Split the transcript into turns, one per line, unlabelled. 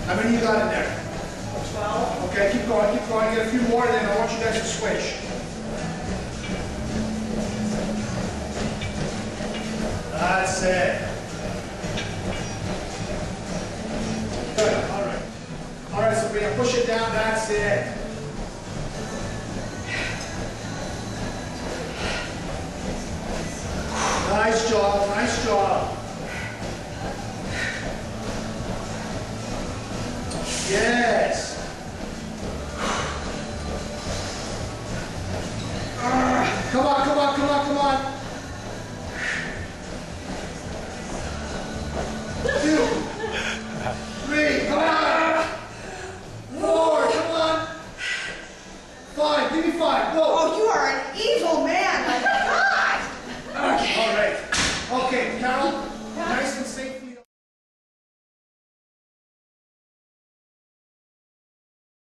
How many you got in there?
12.
Okay, keep going, keep going. Get a few more, and then I want you guys to switch. That's it. Good, all right. All right, so we're gonna push it down, that's it. Nice job, nice job. Yeah.